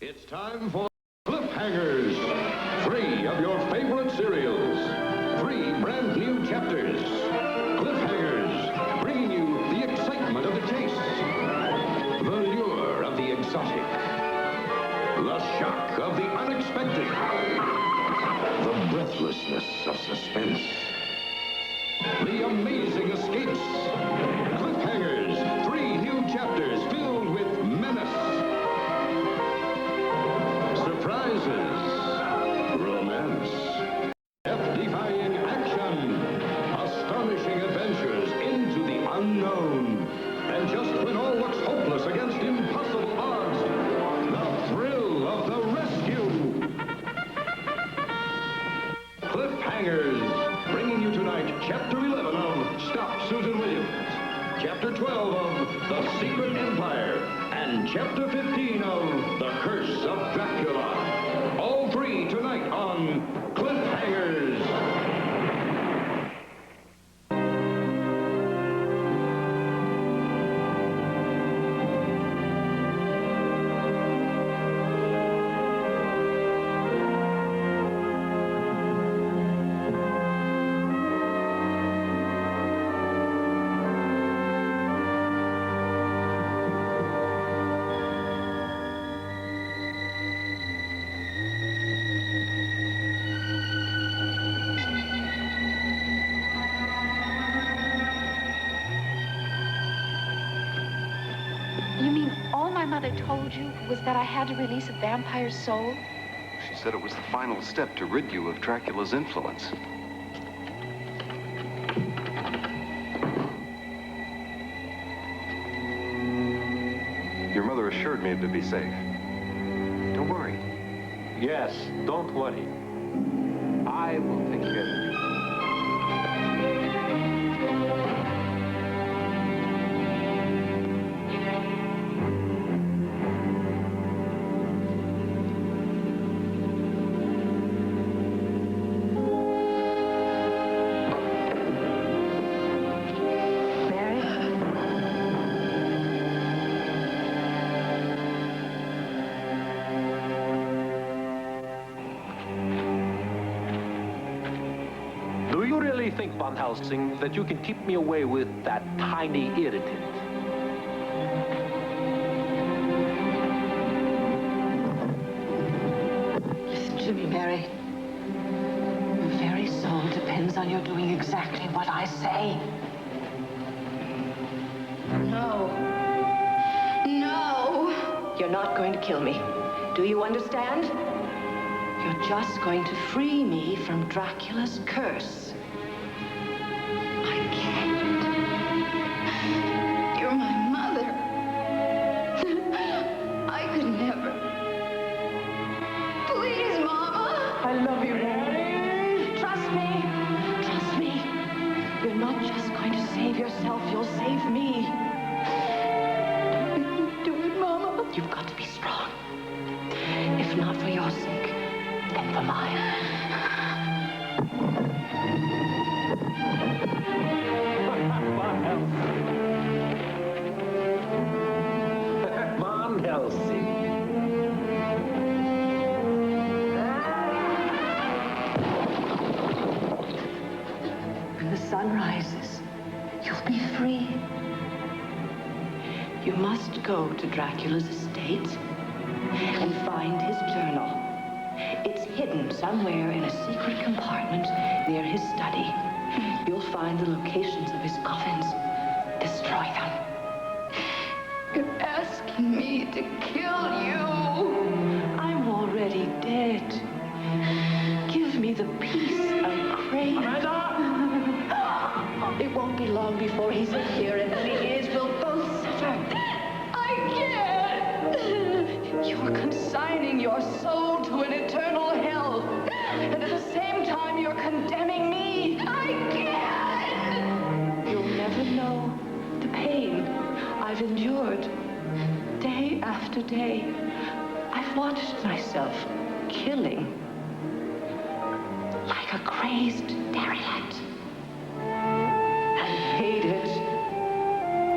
It's time for Cliffhangers. 3 of your favorite serials. 3 brand new chapters. Cliffhangers, bringing you the excitement of the chase, the lure of the exotic, the shock of the unexpected, the breathlessness of suspense, the amazing escapes. Cliffhangers, 3 new chapters filled with menace, surprises, romance, death-defying action, astonishing adventures into the unknown. And just when all looks hopeless against impossible odds, the thrill of the rescue. Cliffhangers, bringing you tonight Chapter 11 of Stop Susan Williams, Chapter 12 of The Secret Empire, and Chapter 15 of The Curse of Dracula. All 3 tonight on Cliffhangers. Told you was that I had to release a vampire's soul? She said it was the final step to rid you of Dracula's influence. Your mother assured me it'd be safe. Don't worry. Yes, don't worry. I will take care of you. Think, Van Helsing, that you can keep me away with that tiny irritant? Listen to me, Mary. Your very soul depends on your doing exactly what I say. No. No! You're not going to kill me. Do you understand? You're just going to free me from Dracula's curse. You'll save me. Do it, Mama. You've got to be strong. If not for your sake, then for mine. Van Helsing. When the sun rises, you'll be free. You must go to Dracula's estate and find his journal. It's hidden somewhere in a secret compartment near his study. You'll find the locations of his coffins. Destroy them. You're asking me to kill you. I'm already dead. Give me the peace I crave. Amanda! It won't be long before he's in here, and when he is, we'll both suffer. I can't. You're consigning your soul to an eternal hell, and at the same time, you're condemning me. I can't. You'll never know the pain I've endured. Day after day, I've watched myself killing like a crazed derelict. Hate it,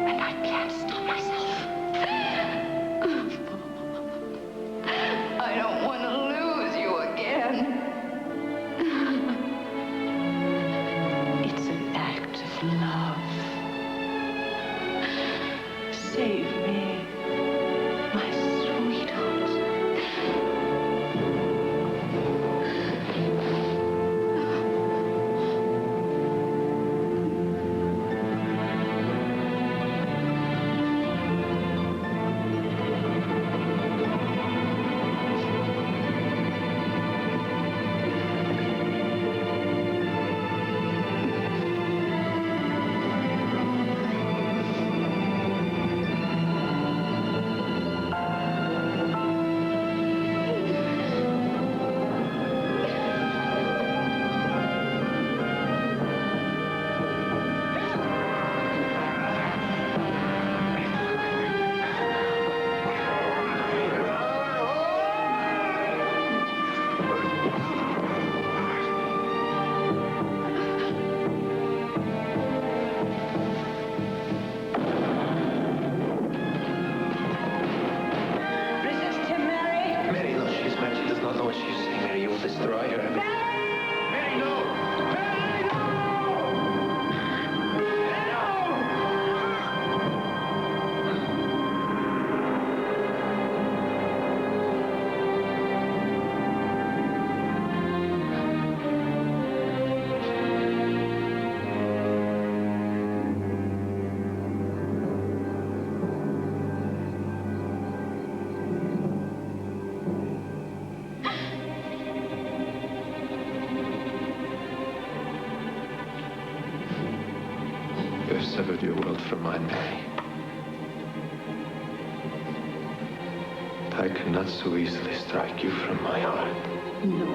and I can't stop myself. save me, my sweetheart. You have severed your world from mine, Mary. I cannot so easily strike you from my heart. No.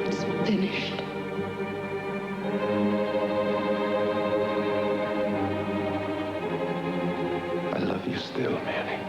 It's finished. I love you still, Mary.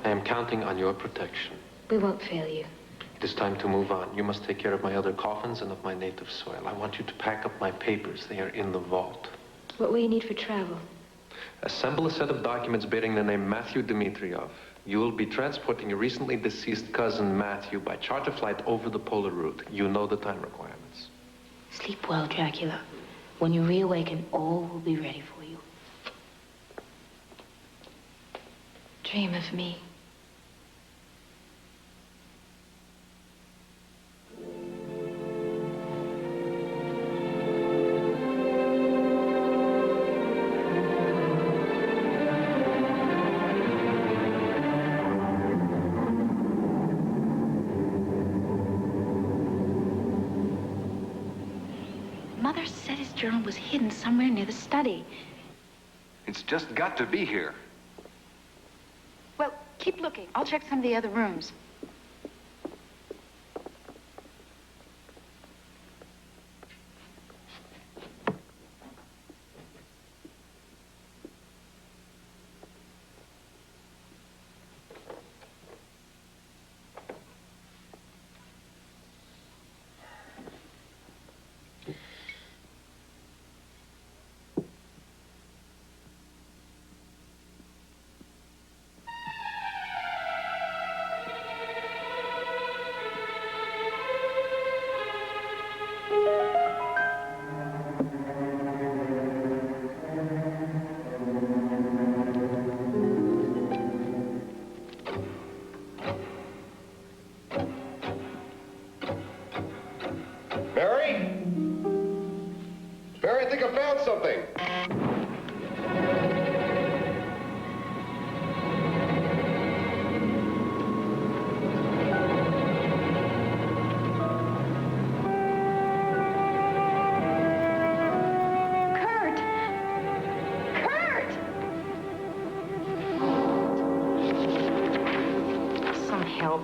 I am counting on your protection. We won't fail you. It is time to move on. You must take care of my other coffins and of my native soil. I want you to pack up my papers. They are in the vault. What will you need for travel? Assemble a set of documents bearing the name Matthew Dmitriev. You will be transporting your recently deceased cousin Matthew by charter flight over the polar route. You know the time requirements. Sleep well, Dracula. When you reawaken, all will be ready for you. Dream of me. Mother said his journal was hidden somewhere near the study. It's just got to be here. Well, keep looking. I'll check some of the other rooms. want something. Kurt! Kurt! Some help.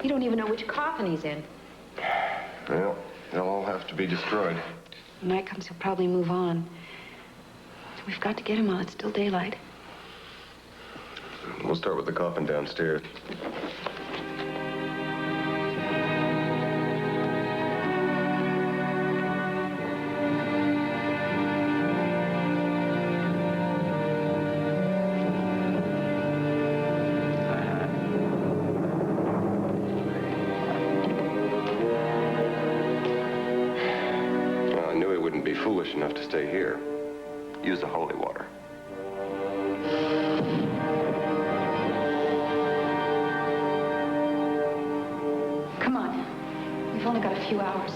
You don't even know which coffin he's in. Well, they'll all have to be destroyed. When night comes, he'll probably move on. We've got to get him while it's still daylight. We'll start with the coffin downstairs. Well, I knew he wouldn't be foolish enough to stay here. Use the holy water. Come on. We've only got a few hours.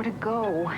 To go.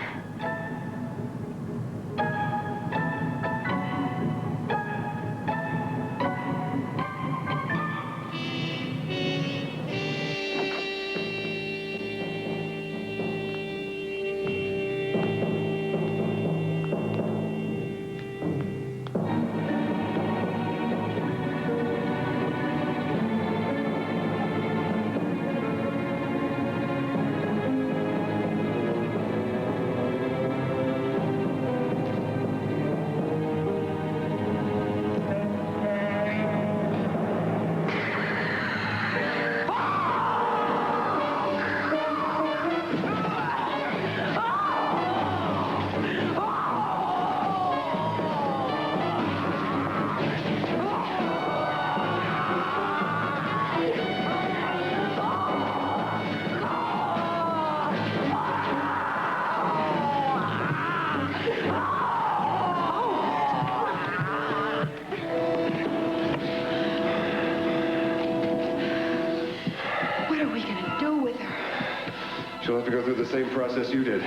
She'll have to go through the same process you did.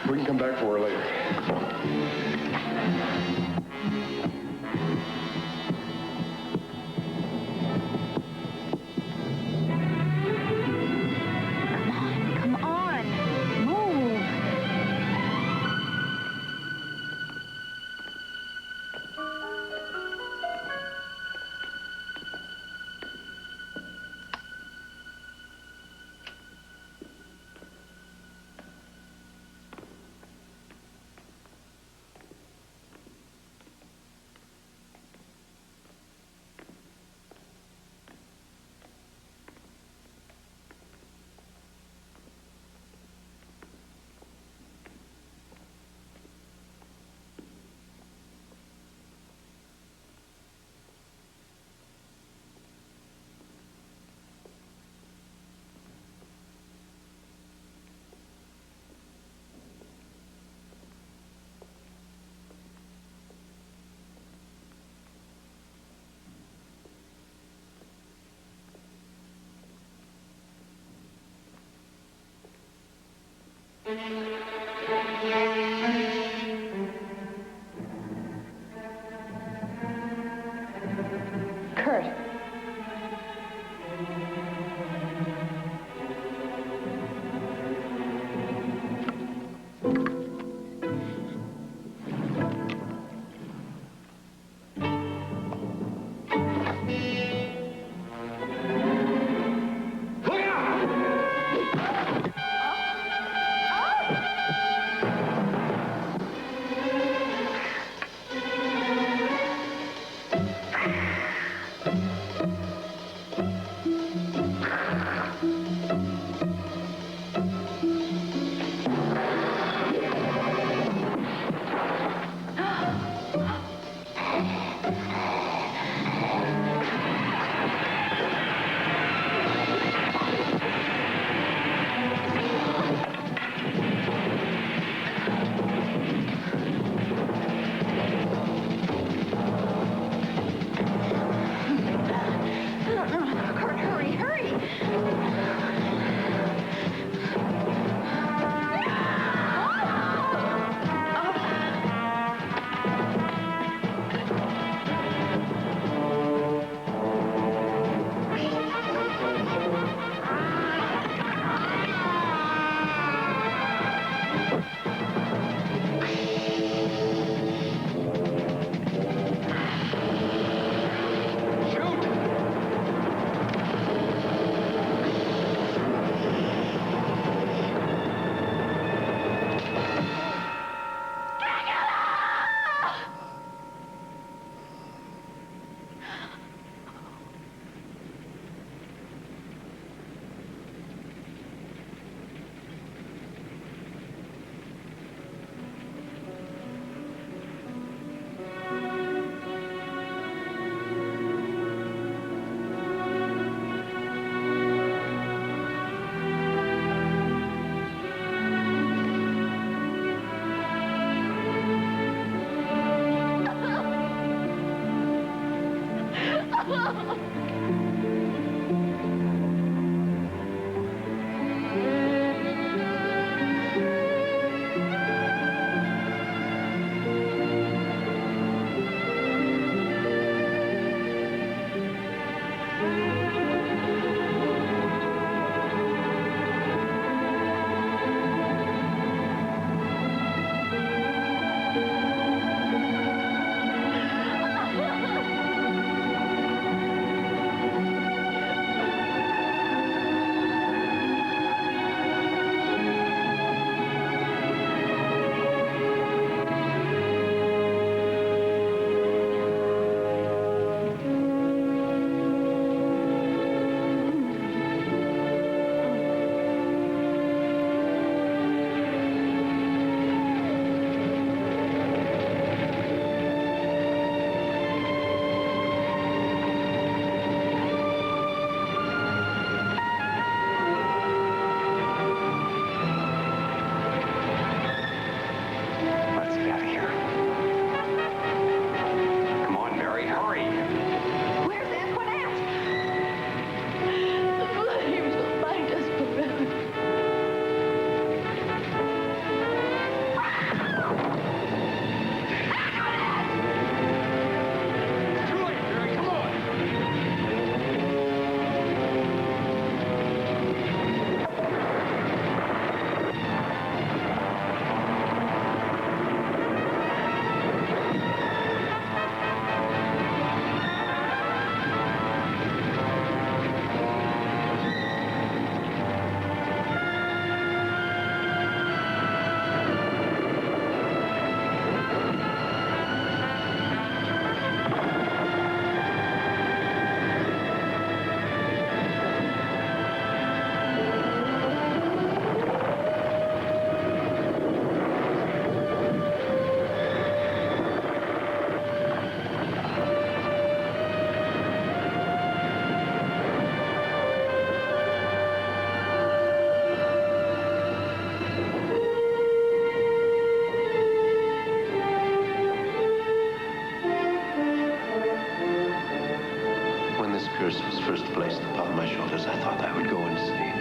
We can come back for her later. Come on. Move. Let's get out of here. Come on, Mary, hurry. Where's Antoinette? The flames will find us forever. Too late, Mary, come on. When this curse was first placed upon my shoulders, I thought I would go insane.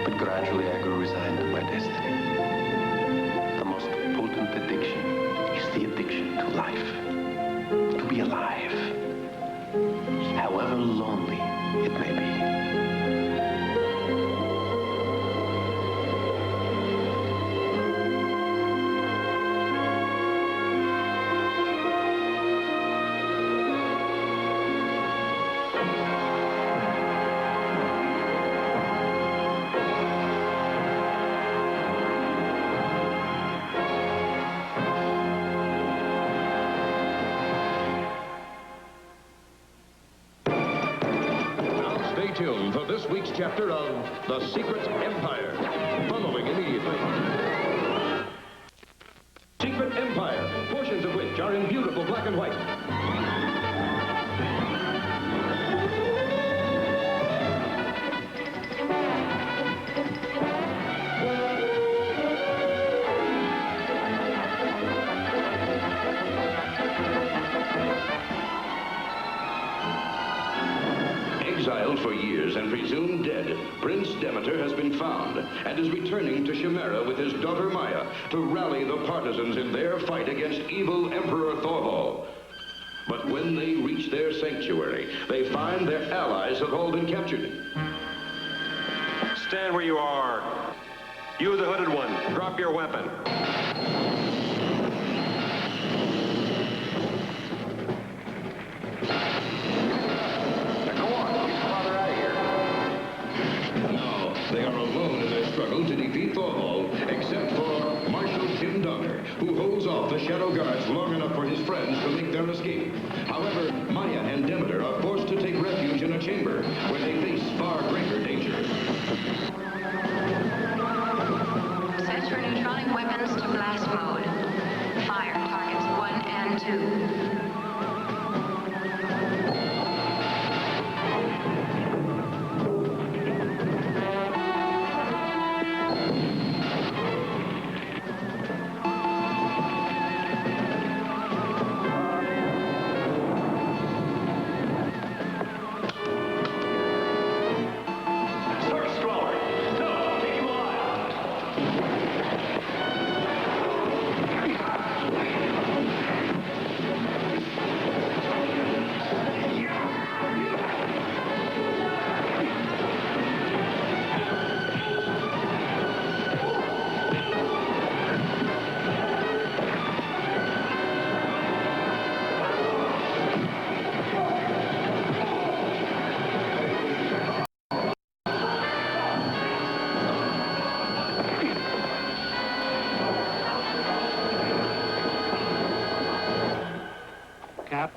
But gradually I grew resigned to my destiny. The most potent addiction is the addiction to life. To be alive. However lonely it may be. Now stay tuned for this week's chapter of The Secret Empire, following immediately. Secret Empire, portions of which are in beautiful black and white. Exiled for years and presumed dead, Prince Demeter has been found and is returning to Chimera with his daughter Maya to rally the partisans in their fight against evil Emperor Thorvald. But when they reach their sanctuary, they find their allies have all been captured. Stand where you are. You, the hooded one, drop your weapon. They are alone in their struggle to defeat Thorvald, except for Marshal Tim Donner, who holds off the Shadow Guards long enough for his friends to make their escape. However, Maya and Demeter are forced to take refuge in a chamber where they face far greater danger. Set your neutronic weapons to blast mode. Fire targets 1 and 2.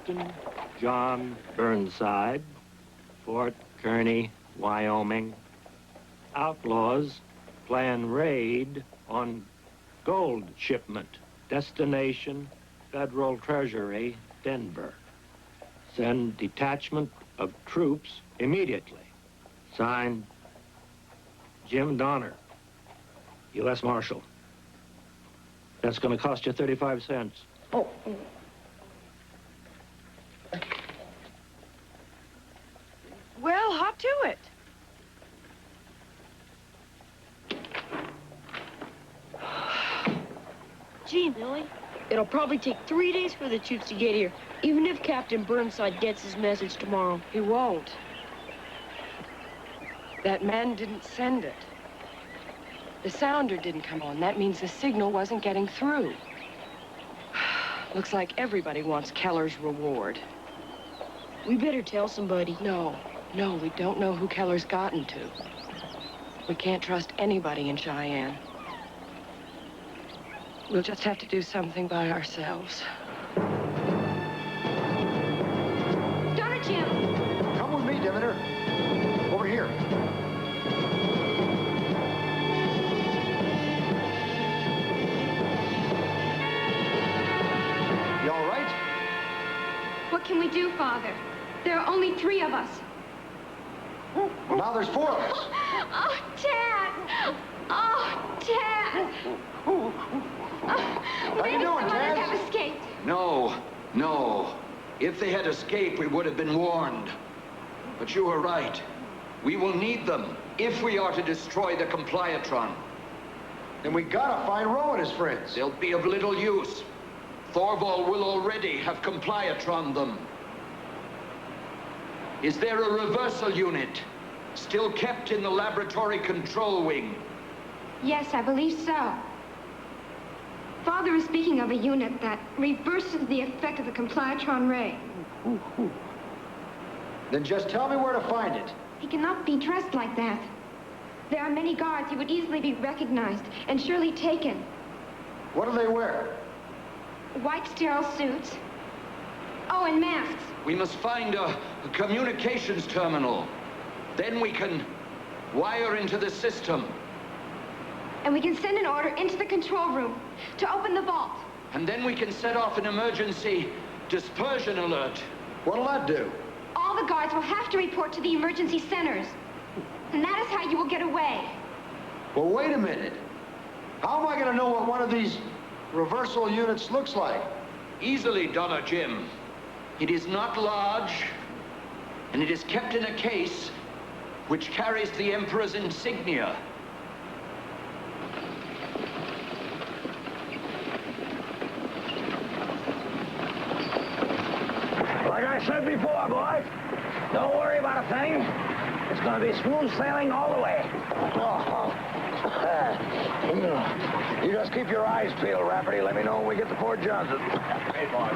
Captain John Burnside, Fort Kearny, Wyoming. Outlaws plan raid on gold shipment. Destination, Federal Treasury, Denver. Send detachment of troops immediately. Signed, Jim Donner, U.S. Marshal. That's going to cost you 35 cents. Oh. Well, hop to it. Gee, Billy, it'll probably take 3 days for the troops to get here, even if Captain Burnside gets his message tomorrow. He won't. That man didn't send it. The sounder didn't come on. That means the signal wasn't getting through. Looks like everybody wants Keller's reward. We better tell somebody. No, we don't know who Keller's gotten to. We can't trust anybody in Cheyenne. We'll just have to do something by ourselves. Donner, Jim! Come with me, Demeter. Over here. You all right? What can we do, Father? There are only 3 of us. Well, now there's 4 of us. Oh, Dad! Oh, Dad! How you doing, Some others Taz? have escaped. No. If they had escaped, we would have been warned. But you were right. We will need them if we are to destroy the Compliatron. Then we gotta find Roe and his friends. They'll be of little use. Thorvald will already have Compliatron them. Is there a reversal unit still kept in the laboratory control wing? Yes, I believe so. Father is speaking of a unit that reverses the effect of the Compliatron ray. Then just tell me where to find it. He cannot be dressed like that. There are many guards. He would easily be recognized and surely taken. What do they wear? White sterile suits. Oh, and masks. We must find a communications terminal. Then we can wire into the system. And we can send an order into the control room to open the vault. And then we can set off an emergency dispersion alert. What'll that do? All the guards will have to report to the emergency centers. And that is how you will get away. Well, wait a minute. How am I gonna know what one of these reversal units looks like? Easily, Donner Jim. It is not large, and it is kept in a case which carries the Emperor's insignia. Like I said before, boy, don't worry about a thing. It's gonna be smooth sailing all the way. You just keep your eyes peeled, Rafferty. Let me know when we get to Fort Johnson. Hey, boss.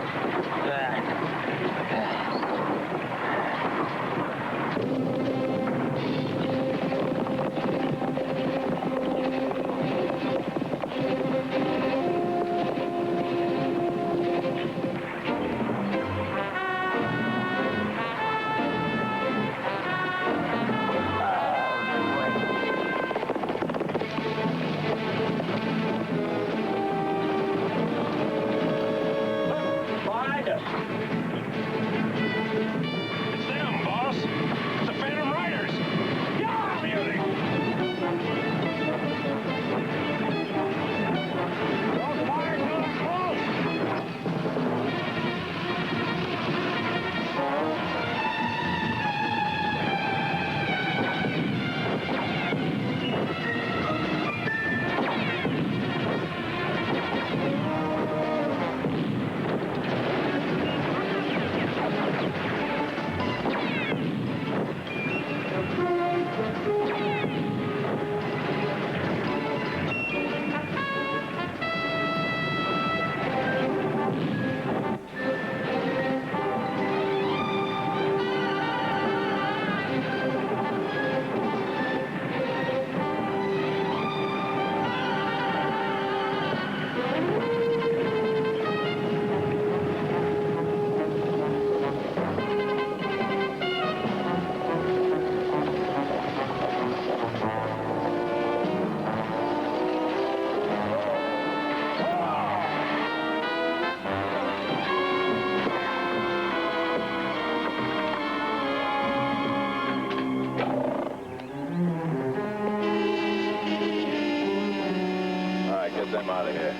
out of here.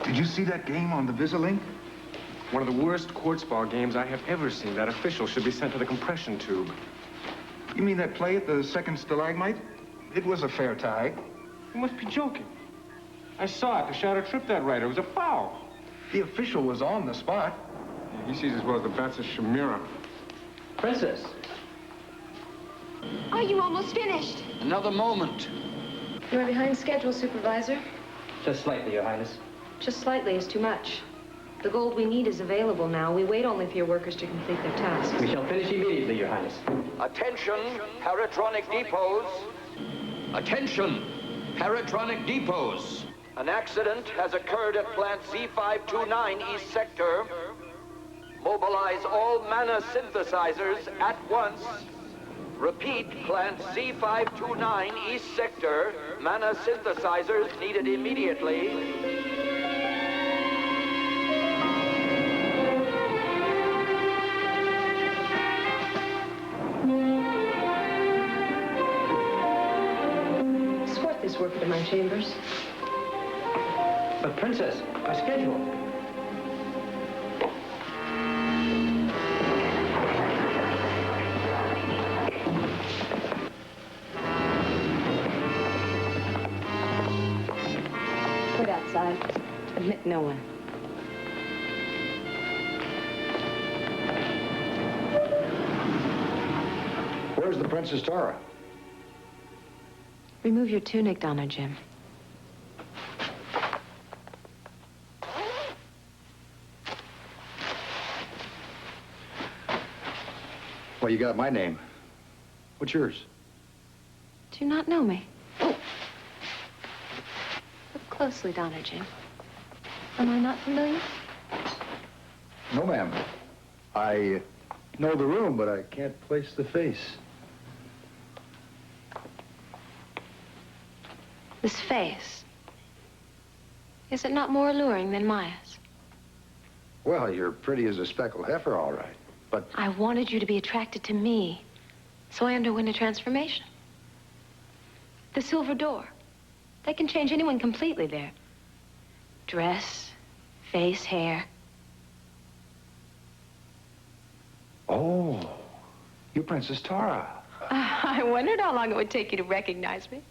Did you see that game on the Visalink? One of the worst quartz ball games I have ever seen. That official should be sent to the compression tube. You mean that play at the second stalagmite? It was a fair tie. You must be joking. I saw it. The shadow tripped that right. It was a foul. The official was on the spot. Yeah, he sees as well as the bats of Shamira. Princess. Are you almost finished? Another moment. You are behind schedule, Supervisor. Just slightly, Your Highness. Just slightly is too much. The gold we need is available now. We wait only for your workers to complete their tasks. We shall finish immediately, Your Highness. Attention, paratronic depots. Attention, paratronic depots. An accident has occurred at plant C529 East Sector. Mobilize all mana synthesizers at once. Repeat, plant C529 East Sector. Mana synthesizers needed immediately. Escort this worker to my chambers. But, Princess, our schedule. Wait outside. Admit no one. Where's the Princess Tara? Remove your tunic, Donna Jim. Well, you got my name. What's yours? Do you not know me? Look closely, Donna Jim. Am I not familiar? No, ma'am. I know the room, but I can't place the face. This face. Is it not more alluring than Maya's? Well, you're pretty as a speckled heifer, all right. But I wanted you to be attracted to me, so I underwent a transformation. The silver door. They can change anyone completely there. Dress, face, hair. oh, you're Princess Tara. I wondered how long it would take you to recognize me.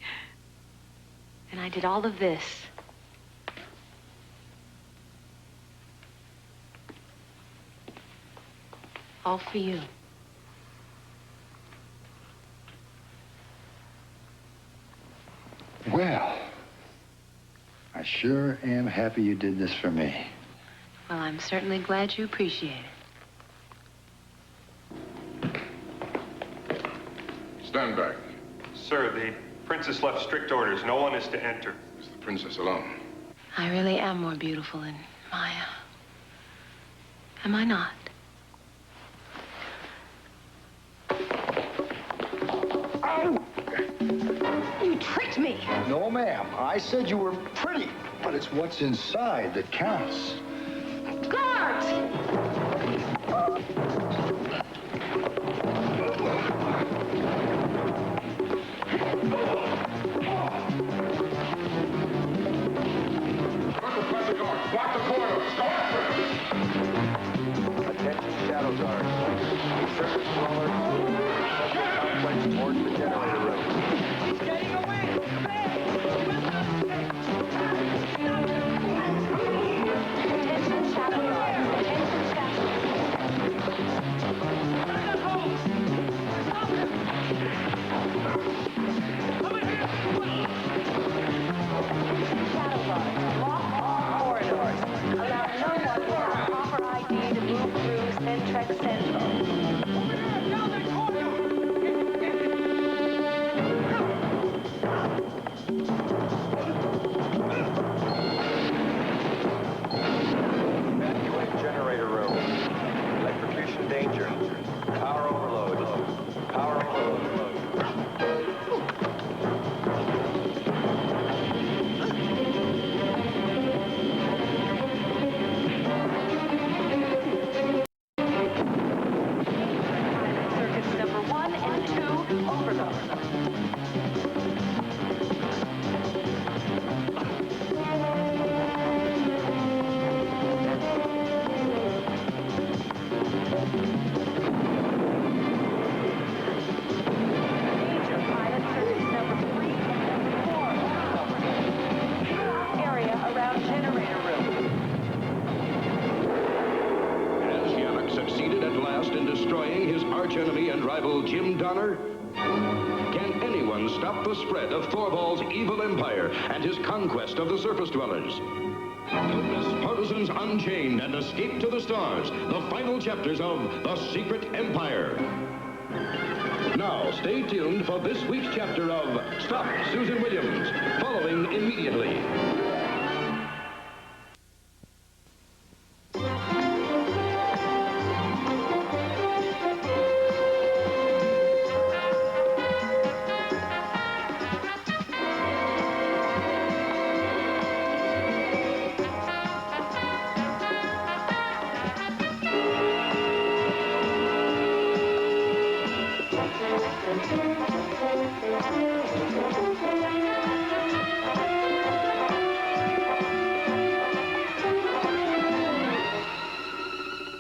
And I did all of this. All for you. Well, I sure am happy you did this for me. Well, I'm certainly glad you appreciate it. Stand back. Sir, the princess left strict orders. No one is to enter. It's the princess alone. I really am more beautiful than Maya. Am I not? You tricked me! No, ma'am. I said you were pretty, but it's what's inside that counts. Guards! Block the corridors. Go after him. Attention, shadow guards. Surface crawler. Complex towards the generator room. He's getting away! Attention, shadow guards. Attention, shadow guards. Admiral Jim Donner? Can anyone stop the spread of Thorvald's evil empire and his conquest of the surface dwellers? Don't miss Partisans Unchained and Escape to the Stars, the final chapters of The Secret Empire. Now, stay tuned for this week's chapter of Stop Susan Williams, following immediately.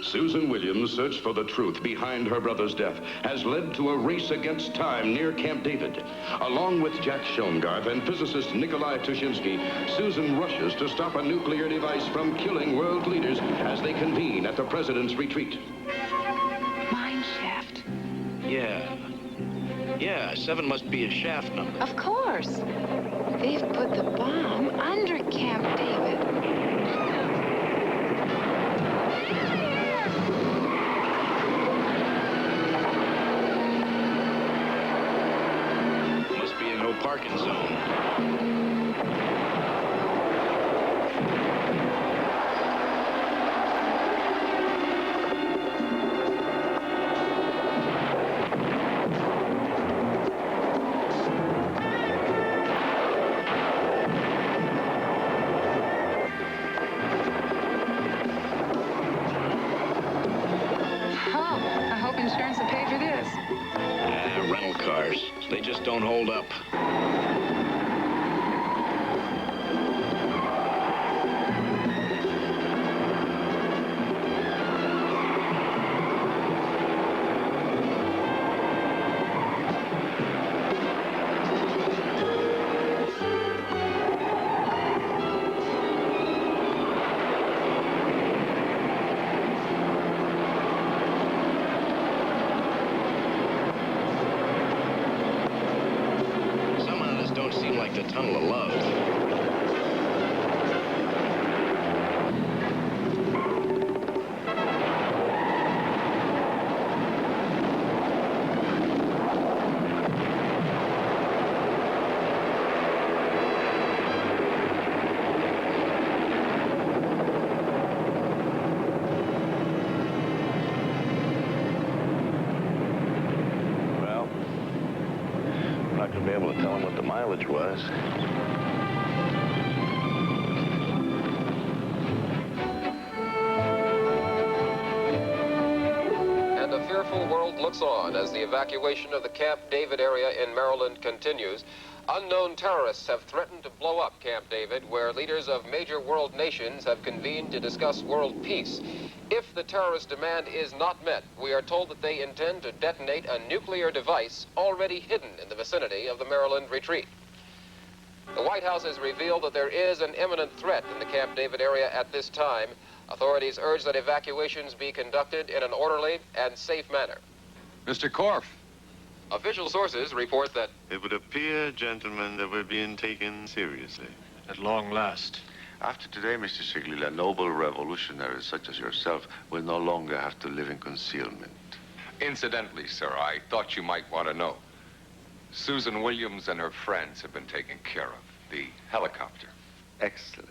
Susan Williams' search for the truth behind her brother's death has led to a race against time near Camp David. Along with Jack Schoengarth and physicist Nikolai Tushinsky, Susan rushes to stop a nuclear device from killing world leaders as they convene at the president's retreat. Mine shaft. Yeah, 7 must be a shaft number. Of course. They've put the bomb under Camp David. Must be a no parking zone. Insurance will pay for this. Rental cars. They just don't hold up. The tunnel of love. Well, I'm not going to be able to tell him what the mileage was. And a fearful world looks on as the evacuation of the Camp David area in Maryland continues. Unknown terrorists have threatened to blow up Camp David, where leaders of major world nations have convened to discuss world peace. If the terrorist demand is not met, we are told that they intend to detonate a nuclear device already hidden in the vicinity of the Maryland retreat. The White House has revealed that there is an imminent threat in the Camp David area at this time. Authorities urge that evacuations be conducted in an orderly and safe manner. Mr. Korff. Official sources report that it would appear, gentlemen, that we're being taken seriously. At long last. After today, Mr. Shigley, noble revolutionaries such as yourself will no longer have to live in concealment. Incidentally, sir, I thought you might want to know. Susan Williams and her friends have been taken care of. The helicopter. Excellent.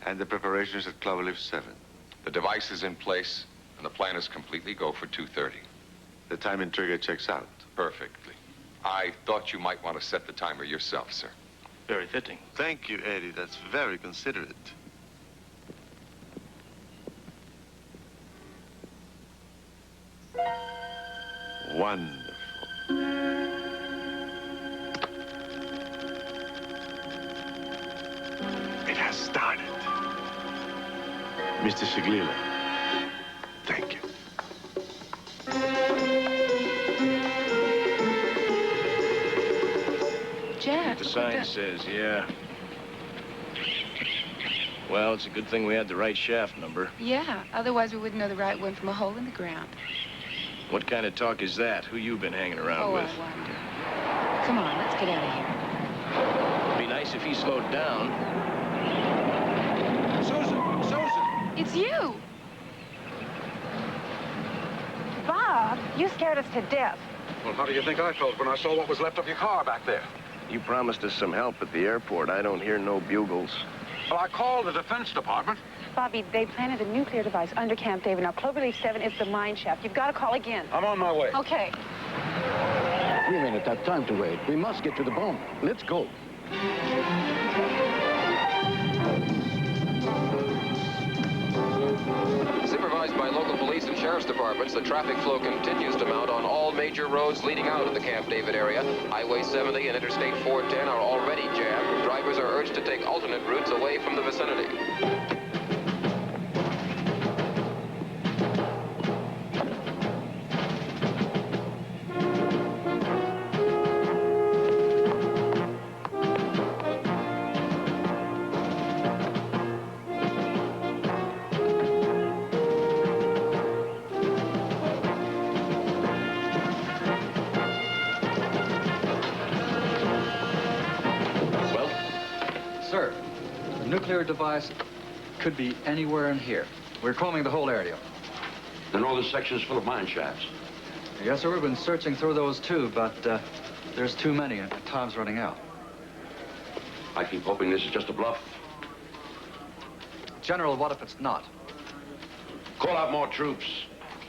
And the preparations at Cloverleaf 7? The device is in place, and the plan is completely go for 2:30. The timing trigger checks out? Perfectly. I thought you might want to set the timer yourself, sir. Very fitting. Thank you, Eddie. That's very considerate. Wonderful. It has started. Mr. Shiglila, thank you. Jack. The sign says, yeah. Well, it's a good thing we had the right shaft number. Yeah, otherwise we wouldn't know the right one from a hole in the ground. What kind of talk is that? Who you been hanging around with? I wonder. Come on, let's get out of here. It'd be nice if he slowed down. Susan! It's you! Bob, you scared us to death. Well, how do you think I felt when I saw what was left of your car back there? You promised us some help at the airport. I don't hear no bugles. Well, I called the Defense Department. Bobby, they planted a nuclear device under Camp David. Now, Cloverleaf 7 is the mine shaft. You've got to call again. I'm on my way. Okay. We may not have time to wait. We must get to the bomb. Let's go. Supervised by local police and sheriff's departments, the traffic flow continues to mount on all major roads leading out of the Camp David area. Highway 70 and Interstate 410 are already jammed. Drivers are urged to take alternate routes away from the vicinity. Sir, the nuclear device could be anywhere in here. We're combing the whole area. The northern section's full of mine shafts. Yes, sir, we've been searching through those too, but there's too many and time's running out. I keep hoping this is just a bluff. General, what if it's not? Call out more troops.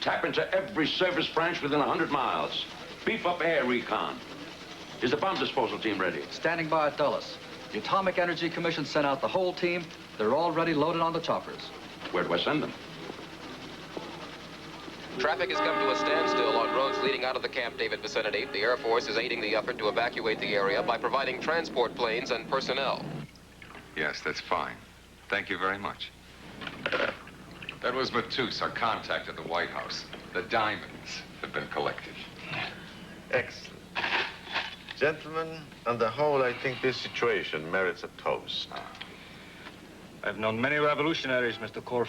Tap into every service branch within 100 miles. Beef up air recon. Is the bomb disposal team ready? Standing by at Dulles. The Atomic Energy Commission sent out the whole team. They're already loaded on the choppers. Where do I send them? Traffic has come to a standstill on roads leading out of the Camp David vicinity. The Air Force is aiding the effort to evacuate the area by providing transport planes and personnel. Yes, that's fine. Thank you very much. That was Matus, our contact at the White House. The diamonds have been collected. Excellent. Gentlemen, on the whole, I think this situation merits a toast. I've known many revolutionaries, Mr. Korff.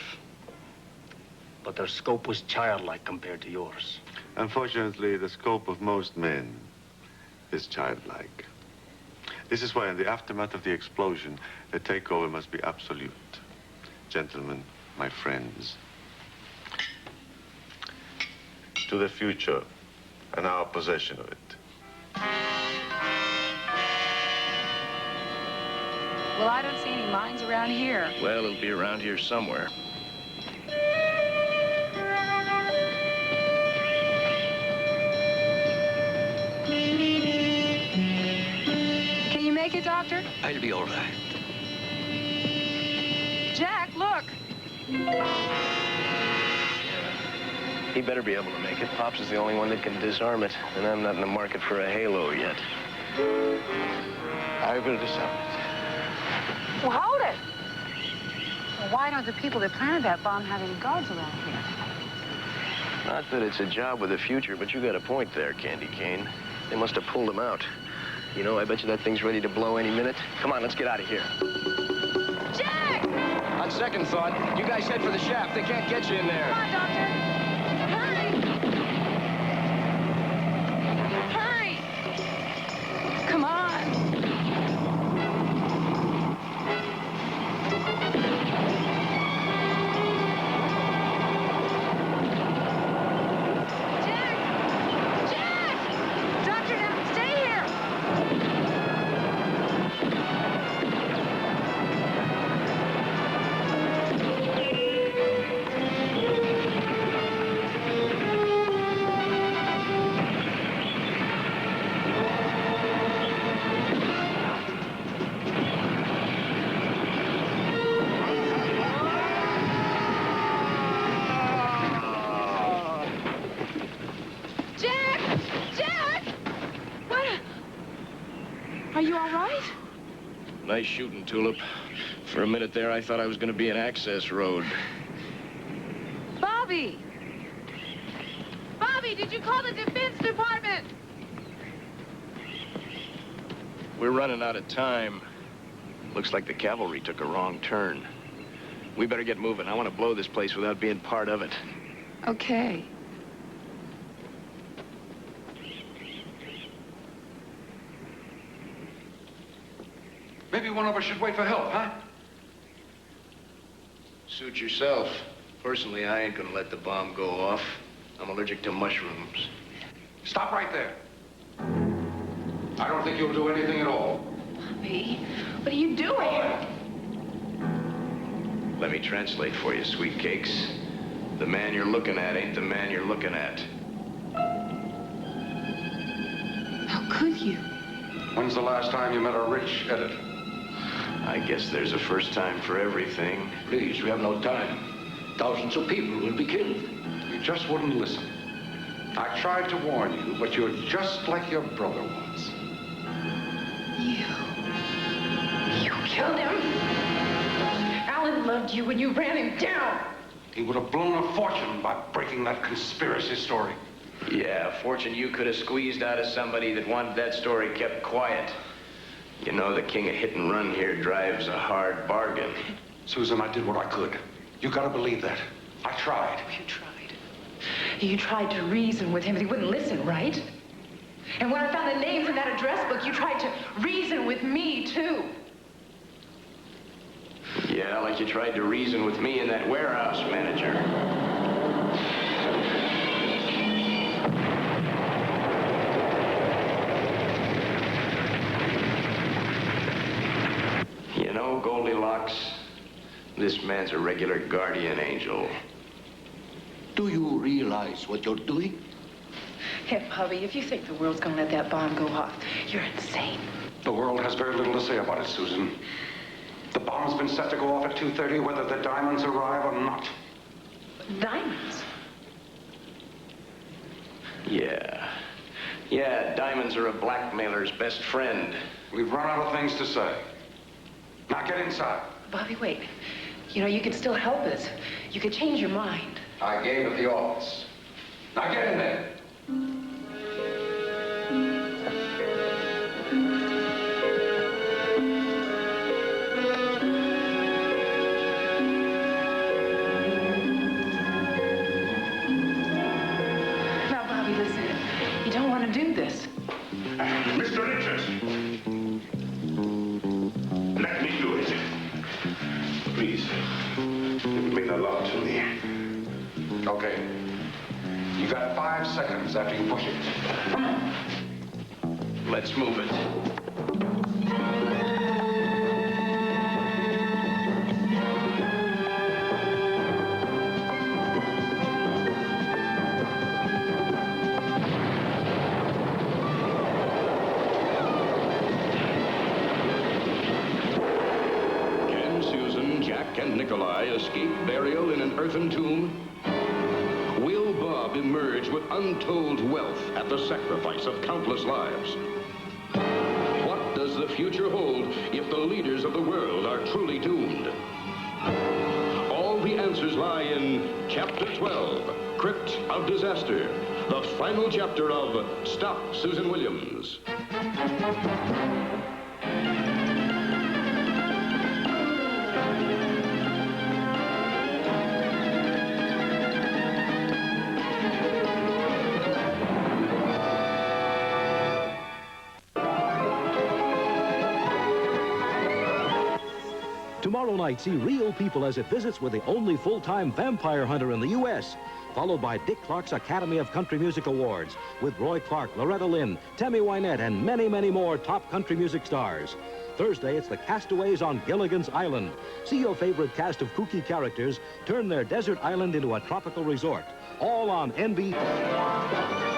But their scope was childlike compared to yours. Unfortunately, the scope of most men is childlike. This is why in the aftermath of the explosion, the takeover must be absolute. Gentlemen, my friends, to the future and our possession of it. Well, I don't see any mines around here. Well, it'll be around here somewhere. Can you make it, Doctor? I'll be all right. Jack, look! He better be able to make it. Pops is the only one that can disarm it, and I'm not in the market for a halo yet. I will disarm it. Well, hold it. Well, why don't the people that planted that bomb have any guards around here? Not that it's a job with a future, but you got a point there, Candy Cane. They must have pulled him out. You know, I bet you that thing's ready to blow any minute. Come on, let's get out of here. Jack! On second thought, you guys head for the shaft. They can't get you in there. Come on, Doctor. Hurry! Hurry! Come on. Are you all right? Nice shooting, Tulip. For a minute there, I thought I was going to be an access road. Bobby! Bobby, did you call the Defense Department? We're running out of time. Looks like the cavalry took a wrong turn. We better get moving. I want to blow this place without being part of it. Okay. Maybe one of us should wait for help, huh? Suit yourself. Personally, I ain't gonna let the bomb go off. I'm allergic to mushrooms. Stop right there. I don't think you'll do anything at all. Bobby, what are you doing? Let me translate for you, sweet cakes. The man you're looking at ain't the man you're looking at. How could you? When's the last time you met a rich editor? I guess there's a first time for everything. Please, we have no time. Thousands of people will be killed. You just wouldn't listen. I tried to warn you, but you're just like your brother was. You killed him? Alan loved you when you ran him down. He would have blown a fortune by breaking that conspiracy story. Yeah, a fortune you could have squeezed out of somebody that wanted that story kept quiet. You know, the king of hit and run here drives a hard bargain. Susan, I did what I could. You gotta believe that. I tried. You tried. You tried to reason with him, but he wouldn't listen, right? And when I found the names in that address book, you tried to reason with me, too. Yeah, like you tried to reason with me and that warehouse manager. You know, Goldilocks, this man's a regular guardian angel. Do you realize what you're doing? Hey, Bobby, if you think the world's gonna let that bomb go off, you're insane. The world has very little to say about it, Susan. The bomb's been set to go off at 2:30, whether the diamonds arrive or not. Diamonds? Yeah, diamonds are a blackmailer's best friend. We've run out of things to say. Now get inside. Bobby, wait. You know, you could still help us. You could change your mind. I gave it the office. Now get in there. Now, Bobby, listen. You don't want to do this. Mr. Richards. Let me do it. Please. It means a lot to me. Okay. You got 5 seconds after you push it. Let's move it. Can Susan, Jack, and Nikolai escape burial in an earthen tomb? Will Bob emerge with untold wealth at the sacrifice of countless lives? What does the future hold if the leaders of the world are truly doomed? All the answers lie in Chapter 12, Crypt of Disaster, the final chapter of Stop Susan Williams. Tomorrow night, see real people as it visits with the only full-time vampire hunter in the U.S., followed by Dick Clark's Academy of Country Music Awards, with Roy Clark, Loretta Lynn, Tammy Wynette, and many, many more top country music stars. Thursday, it's the Castaways on Gilligan's Island. See your favorite cast of kooky characters turn their desert island into a tropical resort. All on NBC.